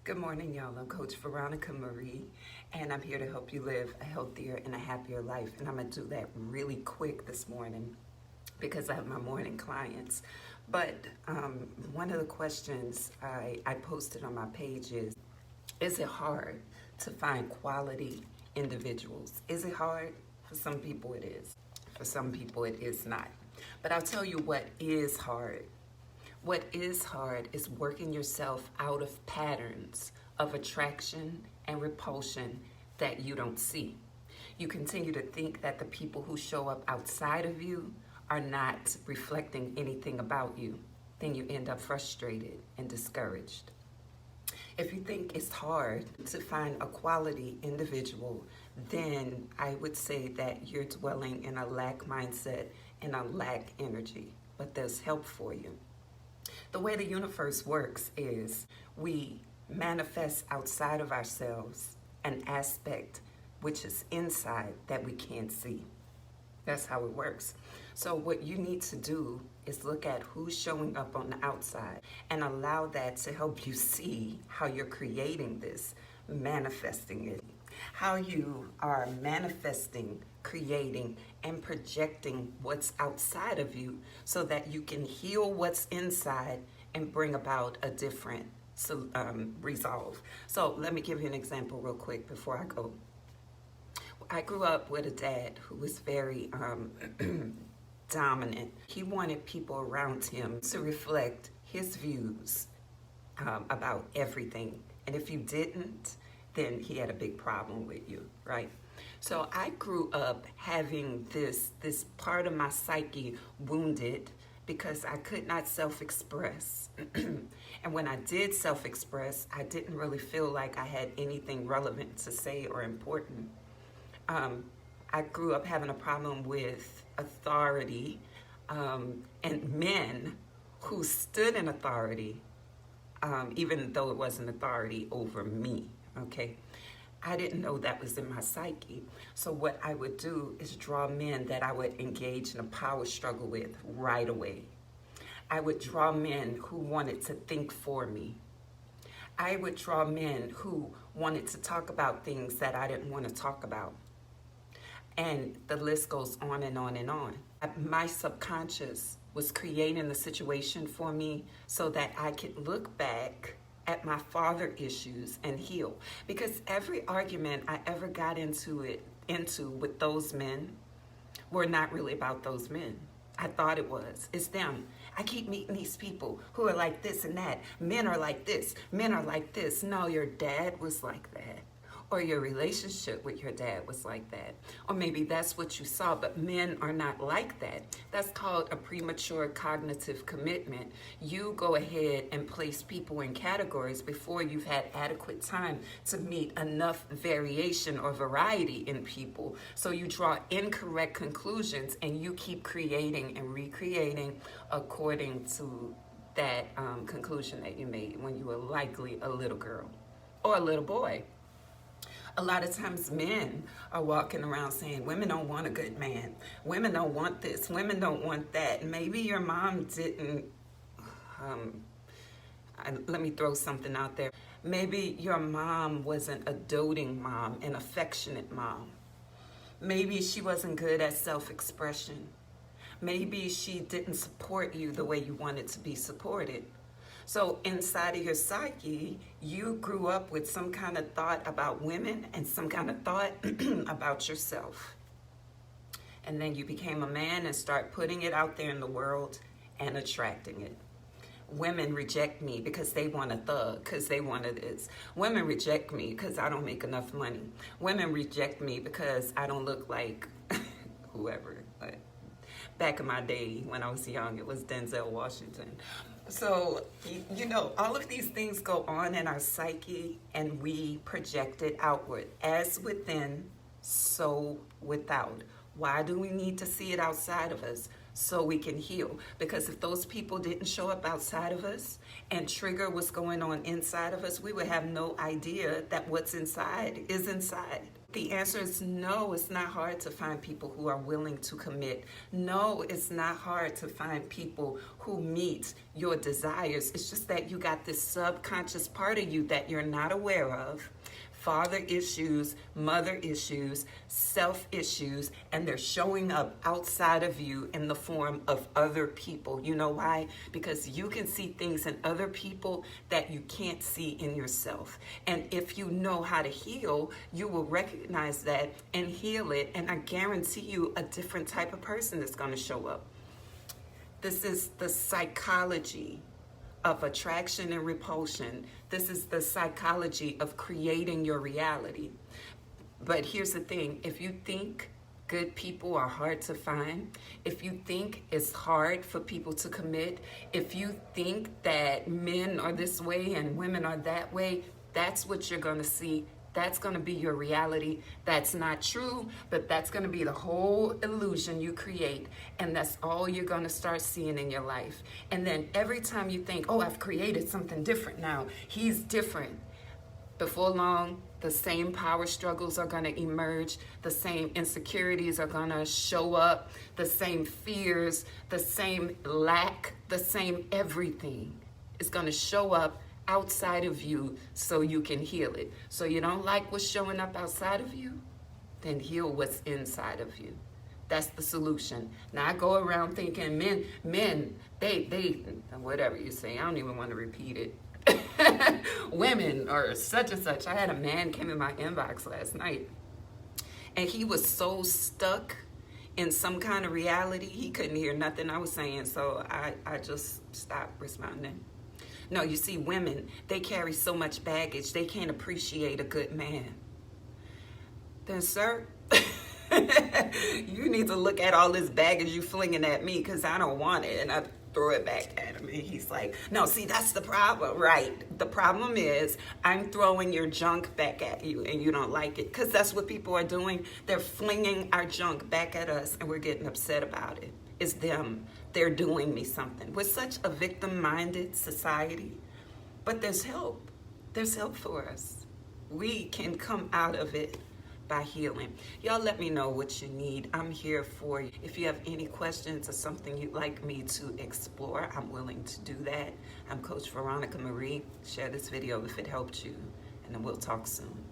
Good morning, y'all. I'm Coach Veronica Marie, and I'm here to help you live a healthier and a happier life. And I'm going to do that really quick this morning because I have my morning clients. But one of the questions I posted on my page is it hard to find quality individuals? Is it hard? For some people it is. For some people it is not. But I'll tell you what is hard. What is hard is working yourself out of patterns of attraction and repulsion that you don't see. You continue to think that the people who show up outside of you are not reflecting anything about you. Then you end up frustrated and discouraged. If you think it's hard to find a quality individual, then I would say that you're dwelling in a lack mindset and a lack energy, but there's help for you. The way the universe works is we manifest outside of ourselves an aspect which is inside that we can't see. That's how it works. So what you need to do is look at who's showing up on the outside and allow that to help you see how you're creating this, manifesting it. How you are manifesting, creating, and projecting what's outside of you so that you can heal what's inside and bring about a different resolve. So let me give you an example real quick before I go. I grew up with a dad who was very dominant. He wanted people around him to reflect his views about everything. And if you didn't, then he had a big problem with you, right? So I grew up having this part of my psyche wounded because I could not self-express. And when I did self-express, I didn't really feel like I had anything relevant to say or important. I grew up having a problem with authority and men who stood in authority, even though it wasn't authority over me, okay? I didn't know that was in my psyche. So what I would do is draw men that I would engage in a power struggle with right away. I would draw men who wanted to think for me. I would draw men who wanted to talk about things that I didn't want to talk about. And the list goes on and on and on. My subconscious was creating the situation for me so that I could look back at my father issues and heal. Because every argument I ever got into with those men were not really about those men. I thought it was. It's them. I keep meeting these people who are like this and that. Men are like this. Men are like this. No, your dad was like that. Or your relationship with your dad was like that. Or maybe that's what you saw, but men are not like that. That's called a premature cognitive commitment. You go ahead and place people in categories before you've had adequate time to meet enough variation or variety in people. So you draw incorrect conclusions and you keep creating and recreating according to that conclusion that you made when you were likely a little girl or a little boy. A lot of times men are walking around saying, women don't want a good man. Women don't want this. Women don't want that. Maybe your mom didn't, let me throw something out there. Maybe your mom wasn't a doting mom, an affectionate mom. Maybe she wasn't good at self-expression. Maybe she didn't support you the way you wanted to be supported. So inside of your psyche, you grew up with some kind of thought about women and some kind of thought about yourself. And then you became a man and start putting it out there in the world and attracting it. Women reject me because they want a thug, because they want this. Women reject me because I don't make enough money. Women reject me because I don't look like whoever. Back in my day when I was young, it was Denzel Washington. So, you know, all of these things go on in our psyche and we project it outward. As within, so without. Why do we need to see it outside of us? So we can heal. Because if those people didn't show up outside of us and trigger what's going on inside of us, we would have no idea that what's inside is inside. The answer is no. It's not hard to find people who are willing to commit. No, it's not hard to find people who meet your desires. It's just that you got this subconscious part of you that you're not aware of. Father issues, mother issues, self issues, and they're showing up outside of you in the form of other people. You know why? Because you can see things in other people that you can't see in yourself. And if you know how to heal, you will recognize that and heal it. And I guarantee you a different type of person is going to show up. This is the psychology of attraction and repulsion. This is the psychology of creating your reality. But here's the thing, if you think good people are hard to find, if you think it's hard for people to commit, if you think that men are this way and women are that way, that's what you're going to see. That's going to be your reality. That's not true, but that's going to be the whole illusion you create. And that's all you're going to start seeing in your life. And then every time you think, oh, I've created something different now, he's different. Before long, the same power struggles are going to emerge. The same insecurities are going to show up. The same fears, the same lack, the same everything is going to show up outside of you so you can heal it. So you don't like what's showing up outside of you? Then heal what's inside of you. That's the solution. Now I go around thinking men, they, whatever you say, I don't even want to repeat it. Women or such and such. I had a man came in my inbox last night and he was so stuck in some kind of reality, he couldn't hear nothing I was saying. So I just stopped responding. No, you see, women, they carry so much baggage, they can't appreciate a good man. Then, sir, you need to look at all this baggage you flinging at me because I don't want it. And I throw it back at him. And he's like, no, see, that's the problem. Right. The problem is I'm throwing your junk back at you and you don't like it because that's what people are doing. They're flinging our junk back at us and we're getting upset about it. It's them. They're doing me something. We're such a victim-minded society, but there's help. There's help for us. We can come out of it by healing. Y'all let me know what you need. I'm here for you. If you have any questions or something you'd like me to explore, I'm willing to do that. I'm Coach Veronica Marie. Share this video if it helped you, and then we'll talk soon.